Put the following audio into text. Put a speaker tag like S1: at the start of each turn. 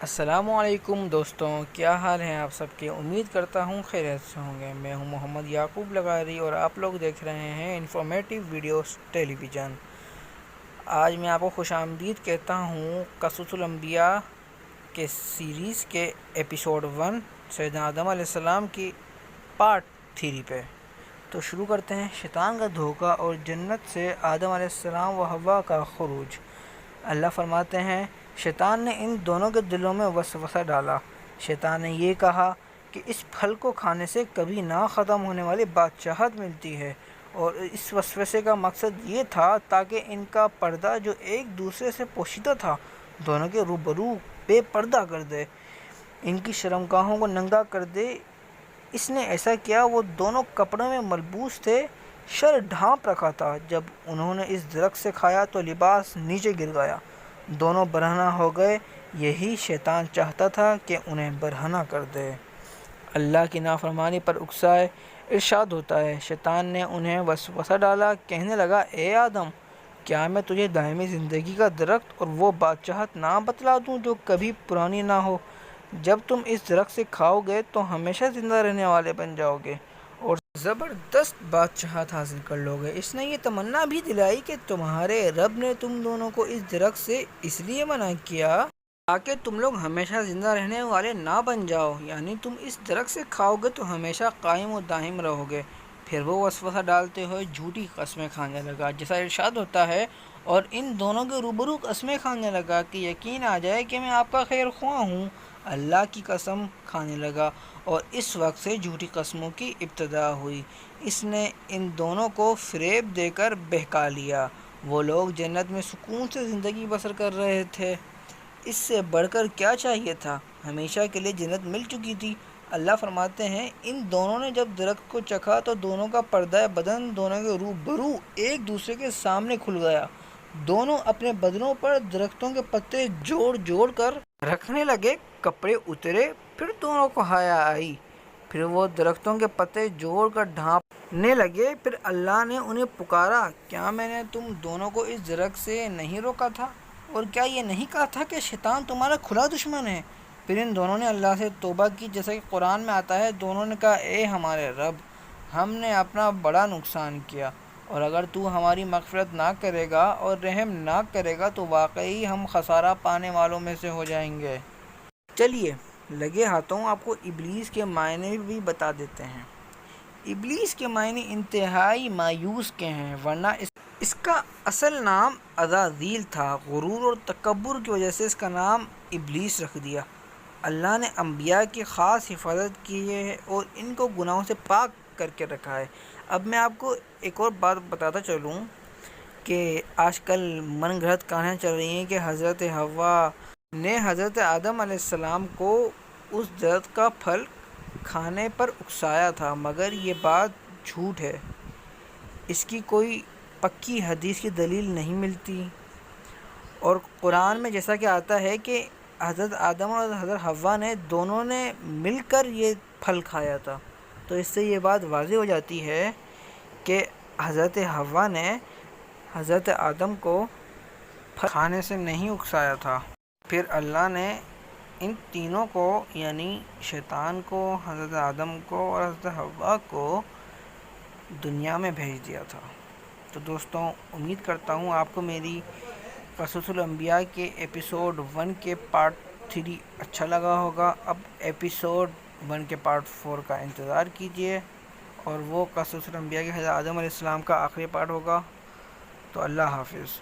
S1: السلام علیکم دوستوں، کیا حال ہیں آپ سب کے؟ امید کرتا ہوں خیریت سے ہوں گے۔ میں ہوں محمد یعقوب لغاری اور آپ لوگ دیکھ رہے ہیں انفارمیٹیو ویڈیوز ٹیلی ویژن۔ آج میں آپ کو خوش آمدید کہتا ہوں قصص الانبیاء کے سیریز کے ایپیسوڈ 1 سیدنا آدم علیہ السلام کی پارٹ 3 پہ۔ تو شروع کرتے ہیں۔ شیطان کا دھوکہ اور جنت سے آدم علیہ السلام و حوا کا خروج۔ اللہ فرماتے ہیں، شیطان نے ان دونوں کے دلوں میں وسوسہ ڈالا۔ شیطان نے یہ کہا کہ اس پھل کو کھانے سے کبھی نہ ختم ہونے والی بادشاہت ملتی ہے، اور اس وسوسے کا مقصد یہ تھا تاکہ ان کا پردہ جو ایک دوسرے سے پوشیدہ تھا دونوں کے روبرو بے پردہ کر دے، ان کی شرمگاہوں کو ننگا کر دے۔ اس نے ایسا کیا۔ وہ دونوں کپڑوں میں ملبوس تھے، شر ڈھانپ رکھا تھا۔ جب انہوں نے اس درخت سے کھایا تو لباس نیچے گر گیا، دونوں برہنہ ہو گئے۔ یہی شیطان چاہتا تھا کہ انہیں برہنہ کر دے، اللہ کی نافرمانی پر اکسائے۔ ارشاد ہوتا ہے، شیطان نے انہیں وسوسہ ڈالا، کہنے لگا، اے آدم، کیا میں تجھے دائمی زندگی کا درخت اور وہ بادشاہت نہ بتلا دوں جو کبھی پرانی نہ ہو؟ جب تم اس درخت سے کھاؤ گے تو ہمیشہ زندہ رہنے والے بن جاؤ گے اور زبردست بادشاہت حاصل کر لو گے۔ اس نے یہ تمنا بھی دلائی کہ تمہارے رب نے تم دونوں کو اس درخت سے اس لیے منع کیا تاکہ تم لوگ ہمیشہ زندہ رہنے والے نہ بن جاؤ، یعنی تم اس درخت سے کھاؤ گے تو ہمیشہ قائم و دائم رہو گے۔ پھر وہ وسوسہ ڈالتے ہوئے جھوٹی قسمیں کھانے لگا، جیسا ارشاد ہوتا ہے، اور ان دونوں کے روبرو قسمیں کھانے لگا کہ یقین آ جائے کہ میں آپ کا خیر خواہ ہوں۔ اللہ کی قسم کھانے لگا، اور اس وقت سے جھوٹی قسموں کی ابتدا ہوئی۔ اس نے ان دونوں کو فریب دے کر بہکا لیا۔ وہ لوگ جنت میں سکون سے زندگی بسر کر رہے تھے، اس سے بڑھ کر کیا چاہیے تھا؟ ہمیشہ کے لیے جنت مل چکی تھی۔ اللہ فرماتے ہیں، ان دونوں نے جب درخت کو چکھا تو دونوں کا پردہ بدن دونوں کے روبرو ایک دوسرے کے سامنے کھل گیا۔ دونوں اپنے بدنوں پر درختوں کے پتے جوڑ جوڑ کر رکھنے لگے، کپڑے اترے، پھر دونوں کو حیا آئی، پھر وہ درختوں کے پتے جوڑ کر ڈھانپنے لگے۔ پھر اللہ نے انہیں پکارا، کیا میں نے تم دونوں کو اس درخت سے نہیں روکا تھا؟ اور کیا یہ نہیں کہا تھا کہ شیطان تمہارا کھلا دشمن ہے؟ پھر ان دونوں نے اللہ سے توبہ کی، جیسا کہ قرآن میں آتا ہے، دونوں نے کہا، اے ہمارے رب، ہم نے اپنا بڑا نقصان کیا، اور اگر تو ہماری مغفرت نہ کرے گا اور رحم نہ کرے گا تو واقعی ہم خسارہ پانے والوں میں سے ہو جائیں گے۔ چلیے لگے ہاتھوں آپ کو ابلیس کے معنی بھی بتا دیتے ہیں۔ ابلیس کے معنی انتہائی مایوس کے ہیں، ورنہ اس کا اصل نام عزازیل تھا۔ غرور اور تکبر کی وجہ سے اس کا نام ابلیس رکھ دیا۔ اللہ نے انبیاء کی خاص حفاظت کی ہے اور ان کو گناہوں سے پاک کر کے رکھا ہے۔ اب میں آپ کو ایک اور بات بتاتا چلوں کہ آج کل من گھڑت کہانیاں چل رہی ہیں کہ حضرت حوا نے حضرت آدم علیہ السلام کو اس درخت کا پھل کھانے پر اکسایا تھا، مگر یہ بات جھوٹ ہے۔ اس کی کوئی پکی حدیث کی دلیل نہیں ملتی، اور قرآن میں جیسا کہ آتا ہے کہ حضرت آدم اور حضرت حوا نے دونوں نے مل کر یہ پھل کھایا تھا، تو اس سے یہ بات واضح ہو جاتی ہے کہ حضرت حوا نے حضرت آدم کو پھل کھانے سے نہیں اکسایا تھا۔ پھر اللہ نے ان تینوں کو، یعنی شیطان کو، حضرت آدم کو اور حضرت حوا کو دنیا میں بھیج دیا تھا۔ تو دوستوں، امید کرتا ہوں آپ کو میری قصص الانبیاء کے ایپیسوڈ 1 کے پارٹ 3 اچھا لگا ہوگا۔ اب ایپیسوڈ 1 کے پارٹ 4 کا انتظار کیجیے، اور وہ قصص الانبیاء کے حضرت آدم علیہ السلام کا آخری پارٹ ہوگا۔ تو اللہ حافظ۔